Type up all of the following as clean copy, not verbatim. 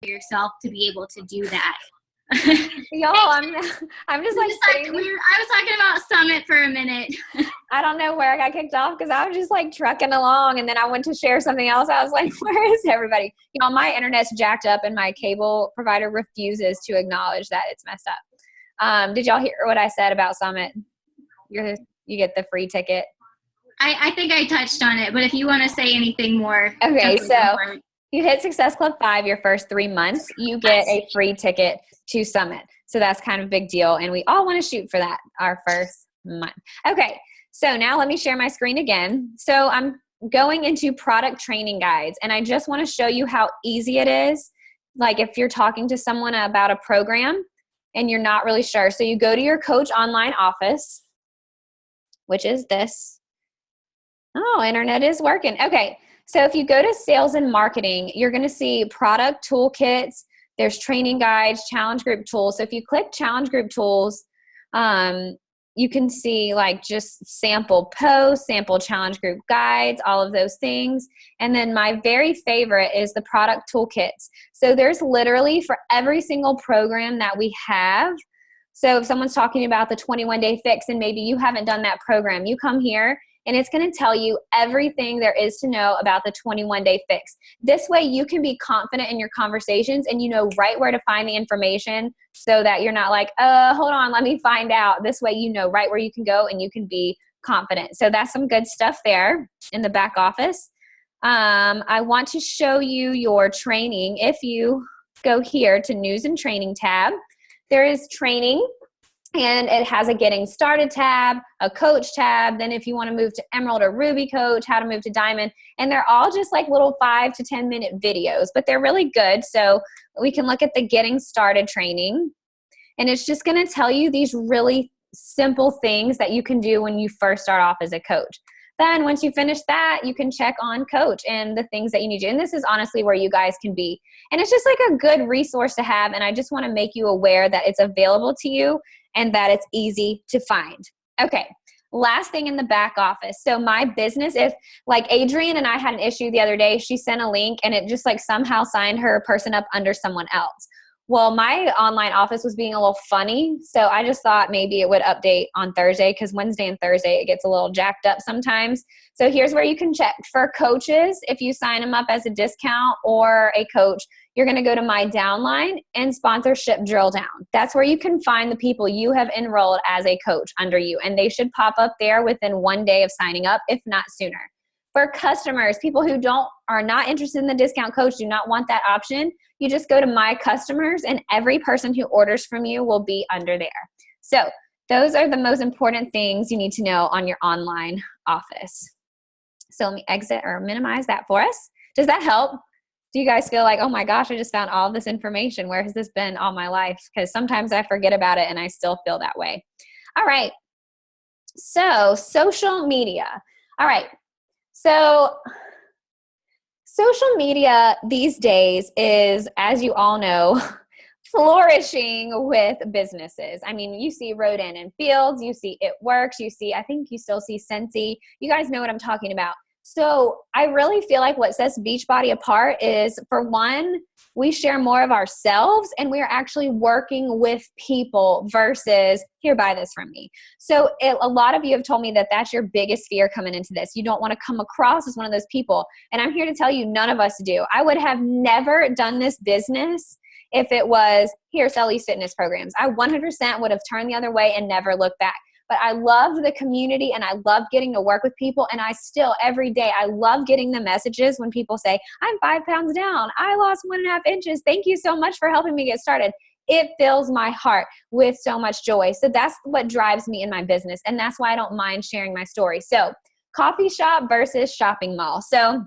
yourself to be able to do that. Y'all, I'm just like I was talking about Summit for a minute. I don't know where I got kicked off because I was just like trucking along, and then I went to share something else. I was like, where is everybody? Y'all, my internet's jacked up and my cable provider refuses to acknowledge that it's messed up. Did y'all hear what I said about Summit? You get the free ticket. I think I touched on it, but if you want to say anything more. Okay, so you hit Success Club 5 your first 3 months, you get a free ticket to Summit. So that's kind of a big deal, and we all want to shoot for that our first month. Okay, so now let me share my screen again. So I'm going into product training guides, and I just want to show you how easy it is. Like if you're talking to someone about a program and you're not really sure. So you go to your Coach Online office, which is this. Oh, internet is working. Okay, so if you go to sales and marketing, you're going to see product toolkits. There's training guides, challenge group tools. So if you click challenge group tools, you can see like just sample posts, sample challenge group guides, all of those things. And then my very favorite is the product toolkits. So there's literally for every single program that we have. So if someone's talking about the 21-day fix and maybe you haven't done that program, you come here and it's going to tell you everything there is to know about the 21-day fix. This way you can be confident in your conversations and you know right where to find the information so that you're not like, hold on, let me find out. This way you know right where you can go and you can be confident. So that's some good stuff there in the back office. I want to show you your training. If you go here to News and Training tab, there is training. And it has a getting started tab, a coach tab. Then if you want to move to Emerald or Ruby coach, how to move to Diamond. And they're all just like little 5 to 10 minute videos, but they're really good. So we can look at the getting started training. And it's just going to tell you these really simple things that you can do when you first start off as a coach. Then once you finish that, you can check on coach and the things that you need to do. And this is honestly where you guys can be. And it's just like a good resource to have. And I just want to make you aware that it's available to you and that it's easy to find. Okay, last thing in the back office. So my business, if like Adrienne and I had an issue the other day, she sent a link and it just like somehow signed her person up under someone else. Well, my online office was being a little funny, so I just thought maybe it would update on Thursday because Wednesday and Thursday it gets a little jacked up sometimes. So here's where you can check. For coaches, if you sign them up as a discount or a coach, you're going to go to My Downline and Sponsorship Drill Down. That's where you can find the people you have enrolled as a coach under you, and they should pop up there within 1 day of signing up, if not sooner. For customers, people who are not interested in the discount coach, do not want that option, you just go to My Customers and every person who orders from you will be under there. So those are the most important things you need to know on your online office. So let me exit or minimize that for us. Does that help? Do you guys feel like, oh my gosh, I just found all this information. Where has this been all my life? Because sometimes I forget about it and I still feel that way. All right. So social media. All right. So social media these days is, as you all know, flourishing with businesses. I mean, you see Rodan and Fields, you see It Works, you see, I think you still see Scentsy. You guys know what I'm talking about. So I really feel like what sets Beachbody apart is, for one, we share more of ourselves and we are actually working with people versus, here, buy this from me. So a lot of you have told me that that's your biggest fear coming into this. You don't want to come across as one of those people. And I'm here to tell you, none of us do. I would have never done this business if it was, here, sell these fitness programs. I 100% would have turned the other way and never looked back. But I love the community and I love getting to work with people. And I still, every day, I love getting the messages when people say, I'm 5 pounds down. I lost 1.5 inches. Thank you so much for helping me get started. It fills my heart with so much joy. So that's what drives me in my business. And that's why I don't mind sharing my story. So coffee shop versus shopping mall. So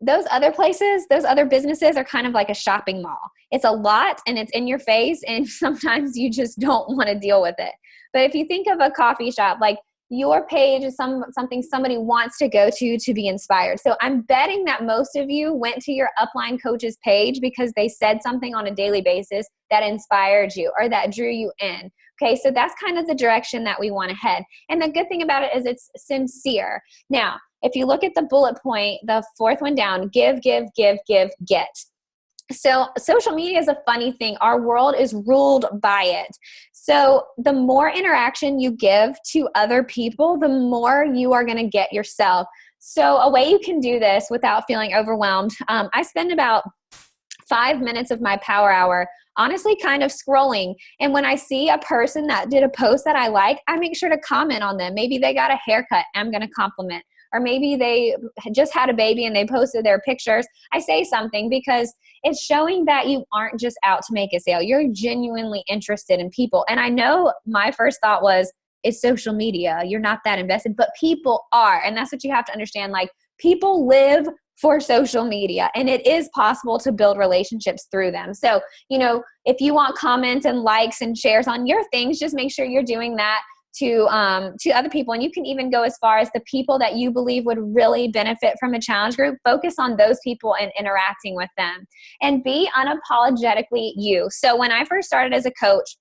those other places, those other businesses are kind of like a shopping mall. It's a lot and it's in your face, and sometimes you just don't want to deal with it. But if you think of a coffee shop, like your page is something somebody wants to go to be inspired. So I'm betting that most of you went to your Upline Coaches page because they said something on a daily basis that inspired you or that drew you in. Okay, so that's kind of the direction that we want to head. And the good thing about it is it's sincere. Now, if you look at the bullet point, the fourth one down, give, get. So social media is a funny thing. Our world is ruled by it. So the more interaction you give to other people, the more you are going to get yourself. So a way you can do this without feeling overwhelmed, I spend about 5 minutes of my power hour honestly kind of scrolling. And when I see a person that did a post that I like, I make sure to comment on them. Maybe they got a haircut, I'm going to compliment. Or maybe they just had a baby and they posted their pictures. I say something because it's showing that you aren't just out to make a sale. You're genuinely interested in people. And I know my first thought was, it's social media. You're not that invested, but people are. And that's what you have to understand. Like, people live for social media, and it is possible to build relationships through them. So, if you want comments and likes and shares on your things, just make sure you're doing that to other people. And you can even go as far as the people that you believe would really benefit from a challenge group. Focus on those people and interacting with them, and be unapologetically you. So when I first started as a coach,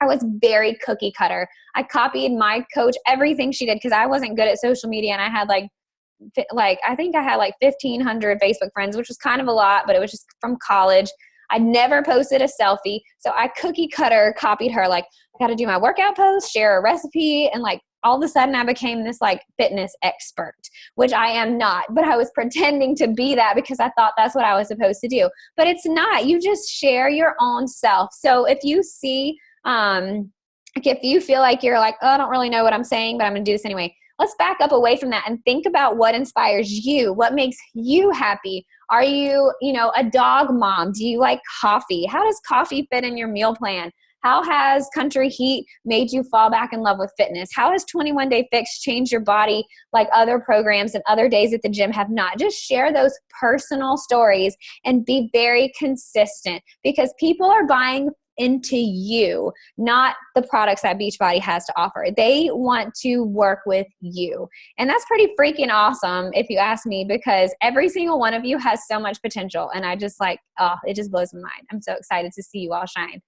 I was very cookie cutter. I copied my coach, everything she did, because I wasn't good at social media, and I had I think I had 1,500 Facebook friends, which was kind of a lot, but it was just from college. I never posted a selfie. So I cookie cutter copied her. I got to do my workout post, share a recipe. And all of a sudden I became this fitness expert, which I am not, but I was pretending to be that because I thought that's what I was supposed to do. But it's not. You just share your own self. So if you see, if you feel like you're oh, I don't really know what I'm saying, but I'm going to do this anyway. Let's back up away from that and think about what inspires you. What makes you happy? Are you, a dog mom? Do you like coffee? How does coffee fit in your meal plan? How has Country Heat made you fall back in love with fitness? How has 21 Day Fix changed your body like other programs and other days at the gym have not? Just share those personal stories and be very consistent, because people are buying into you, not the products that Beachbody has to offer. They want to work with you. And that's pretty freaking awesome if you ask me, because every single one of you has so much potential. And I just it just blows my mind. I'm so excited to see you all shine.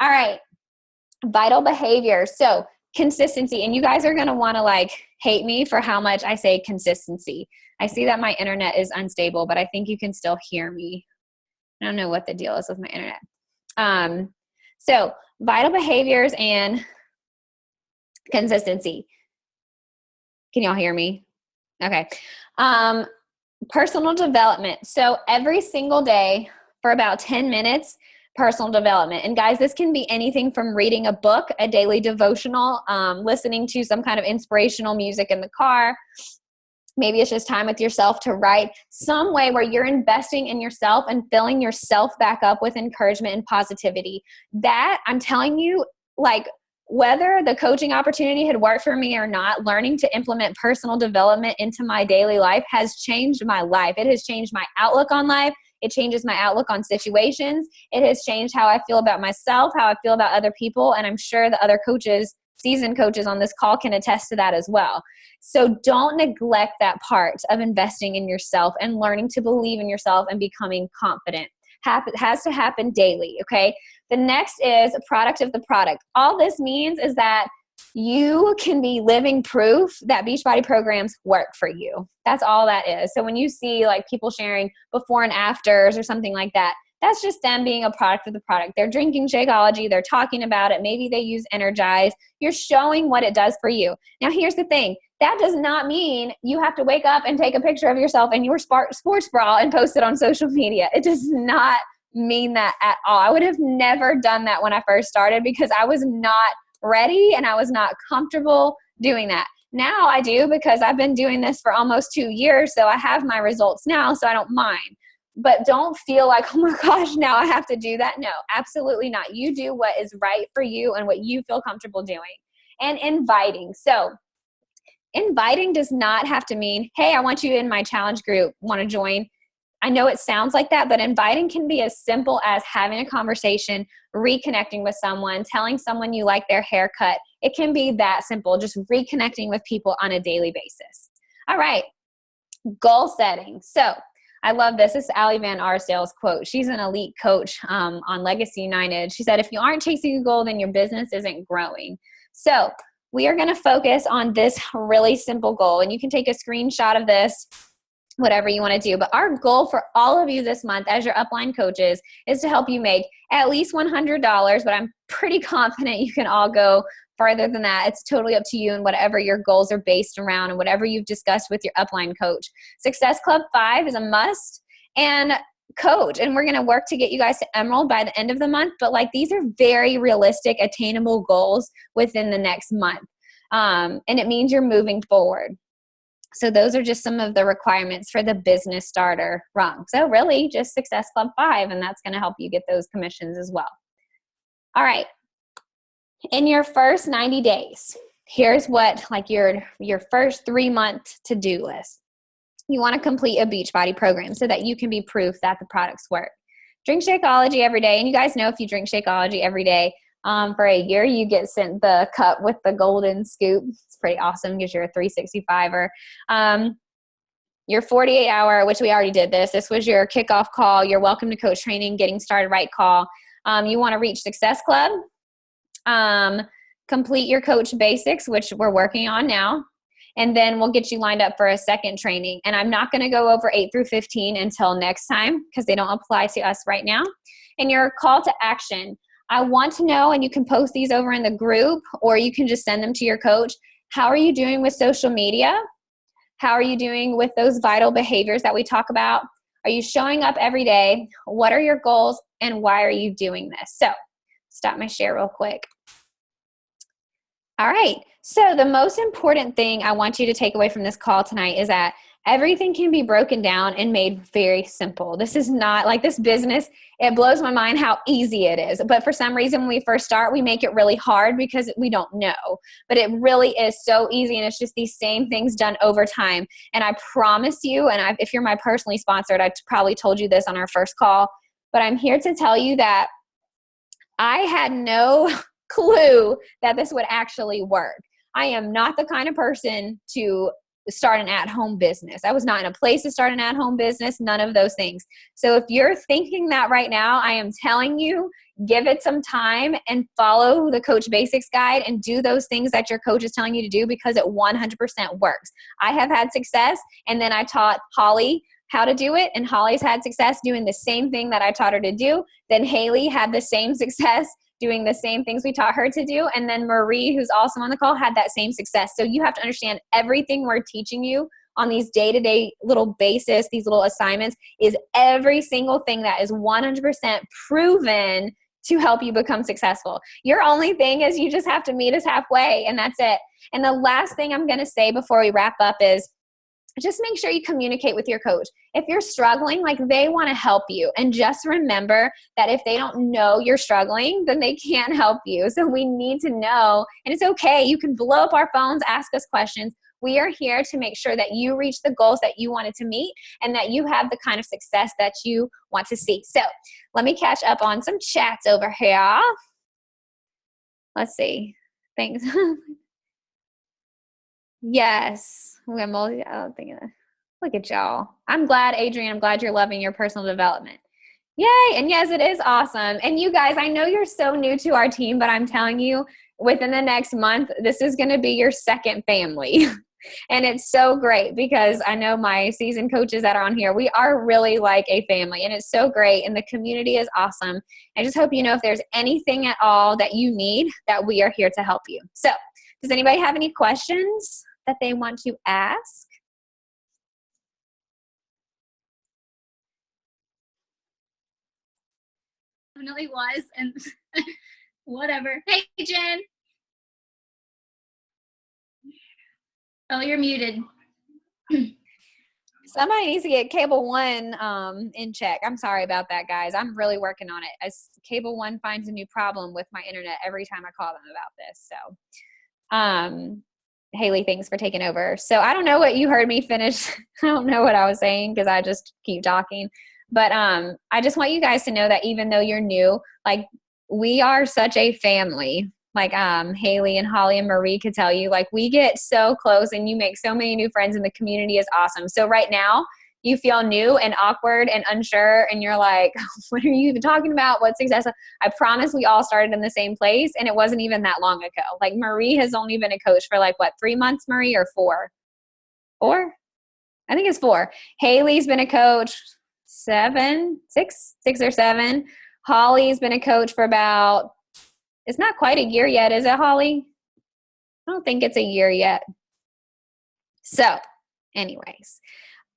All right. Vital behavior. So consistency. And you guys are going to want to hate me for how much I say consistency. I see that my internet is unstable, but I think you can still hear me. I don't know what the deal is with my internet. So vital behaviors and consistency. Can y'all hear me? Okay. Personal development. So every single day for about 10 minutes, personal development. And guys, this can be anything from reading a book, a daily devotional, listening to some kind of inspirational music in the car. Maybe it's just time with yourself to write, some way where you're investing in yourself and filling yourself back up with encouragement and positivity. That, I'm telling you, whether the coaching opportunity had worked for me or not, learning to implement personal development into my daily life has changed my life. It has changed my outlook on life. It changes my outlook on situations. It has changed how I feel about myself, how I feel about other people. And I'm sure the other coaches, seasoned coaches on this call, can attest to that as well. So don't neglect that part of investing in yourself and learning to believe in yourself and becoming confident. It has to happen daily, okay? The next is product of the product. All this means is that you can be living proof that Beachbody programs work for you. That's all that is. So when you see people sharing before and afters or something like that, that's just them being a product of the product. They're drinking Shakeology. They're talking about it. Maybe they use Energize. You're showing what it does for you. Now, here's the thing. That does not mean you have to wake up and take a picture of yourself in your sports bra and post it on social media. It does not mean that at all. I would have never done that when I first started because I was not ready and I was not comfortable doing that. Now I do because I've been doing this for almost 2 years. So I have my results now, so I don't mind. But don't feel like, oh my gosh, now I have to do that. No, absolutely not. You do what is right for you and what you feel comfortable doing. And inviting. So inviting does not have to mean, hey, I want you in my challenge group. Want to join? I know it sounds like that, but inviting can be as simple as having a conversation, reconnecting with someone, telling someone you like their haircut. It can be that simple, just reconnecting with people on a daily basis. All right, goal setting. So I love this. This is Allie Van Arsdale's quote. She's an elite coach on Legacy United. She said, if you aren't chasing a goal, then your business isn't growing. So we are going to focus on this really simple goal. And you can take a screenshot of this whatever you want to do. But our goal for all of you this month as your upline coaches is to help you make at least $100, but I'm pretty confident you can all go farther than that. It's totally up to you and whatever your goals are based around and whatever you've discussed with your upline coach. Success Club 5 is a must and coach, and we're going to work to get you guys to Emerald by the end of the month. But like, these are very realistic, attainable goals within the next month. And it means you're moving forward. So those are just some of the requirements for the business starter rung. So really just Success Club 5, and that's going to help you get those commissions as well. All right. In your first 90 days, here's what like your first 3-month to-do list. You want to complete a Beachbody program so that you can be proof that the products work. Drink Shakeology every day. And you guys know if you drink Shakeology every day for a year, you get sent the cup with the golden scoop. It's pretty awesome because you're a 365er. Your 48-hour, which we already did this. This was your kickoff call, your welcome to coach training, getting started right call. You want to reach Success Club. Complete your coach basics, which we're working on now. And then we'll get you lined up for a second training. And I'm not going to go over 8 through 15 until next time because they don't apply to us right now. And your call to action, I want to know, and you can post these over in the group or you can just send them to your coach. How are you doing with social media? How are you doing with those vital behaviors that we talk about? Are you showing up every day? What are your goals and why are you doing this? So stop my share real quick. All right. So the most important thing I want you to take away from this call tonight is that everything can be broken down and made very simple. This is not like this business. It blows my mind how easy it is. But for some reason, when we first start, we make it really hard because we don't know. But it really is so easy. And it's just these same things done over time. And I promise you, and if you're my personally sponsored, I probably told you this on our first call, but I'm here to tell you that I had no clue that this would actually work. I am not the kind of person to start an at-home business. I was not in a place to start an at-home business, none of those things. So if you're thinking that right now, I am telling you, give it some time and follow the Coach Basics guide and do those things that your coach is telling you to do because it 100% works. I have had success, and then I taught Holly how to do it, and Holly's had success doing the same thing that I taught her to do. Then Haley had the same success doing the same things we taught her to do. And then Marie, who's also on the call, had that same success. So you have to understand everything we're teaching you on these day-to-day little basis, these little assignments, is every single thing that is 100% proven to help you become successful. Your only thing is you just have to meet us halfway, and that's it. And the last thing I'm going to say before we wrap up is just make sure you communicate with your coach. If you're struggling, like they want to help you. And just remember that if they don't know you're struggling, then they can't help you. So we need to know, and it's okay. You can blow up our phones, ask us questions. We are here to make sure that you reach the goals that you wanted to meet and that you have the kind of success that you want to see. So let me catch up on some chats over here. Let's see. Thanks. Yes. Look at y'all. I'm glad, Adrienne. I'm glad you're loving your personal development. Yay. And yes, it is awesome. And you guys, I know you're so new to our team, but I'm telling you, within the next month, this is going to be your second family. And it's so great because I know my seasoned coaches that are on here, we are really like a family, and it's so great. And the community is awesome. I just hope you know if there's anything at all that you need, that we are here to help you. So does anybody have any questions that they want to ask? Definitely was, and whatever. Hey, Jen. Oh, you're muted. Somebody needs to get Cable One in check. I'm sorry about that, guys. I'm really working on it. As Cable One finds a new problem with my internet every time I call them about this. So, Haley, thanks for taking over. So I don't know what you heard me finish. I don't know what I was saying because I just keep talking. But I just want you guys to know that even though you're new, like we are such a family. Like Haley and Holly and Marie could tell you, like we get so close and you make so many new friends and the community is awesome. So right now you feel new and awkward and unsure and you're like, what are you even talking about? What's success? I promise we all started in the same place and it wasn't even that long ago. Like Marie has only been a coach for like what, 3 months, Marie, or 4? 4? I think it's 4. Haley's been a coach 6 or 7. Holly's been a coach for about, it's not quite a year yet, is it, Holly? I don't think it's a year yet. So, anyways,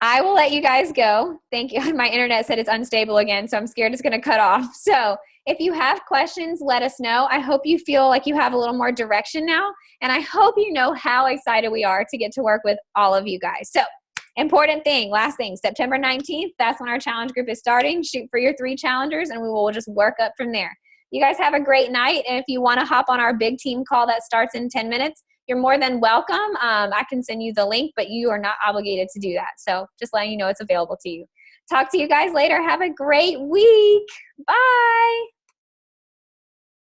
I will let you guys go. Thank you. My internet said it's unstable again, so I'm scared it's going to cut off. So, if you have questions, let us know. I hope you feel like you have a little more direction now, and I hope you know how excited we are to get to work with all of you guys. So, important thing, last thing, September 19th, that's when our challenge group is starting. Shoot for your 3 challengers, and we will just work up from there. You guys have a great night, and if you want to hop on our big team call that starts in 10 minutes, you're more than welcome. I can send you the link, but you are not obligated to do that. So just letting you know it's available to you. Talk to you guys later. Have a great week. Bye.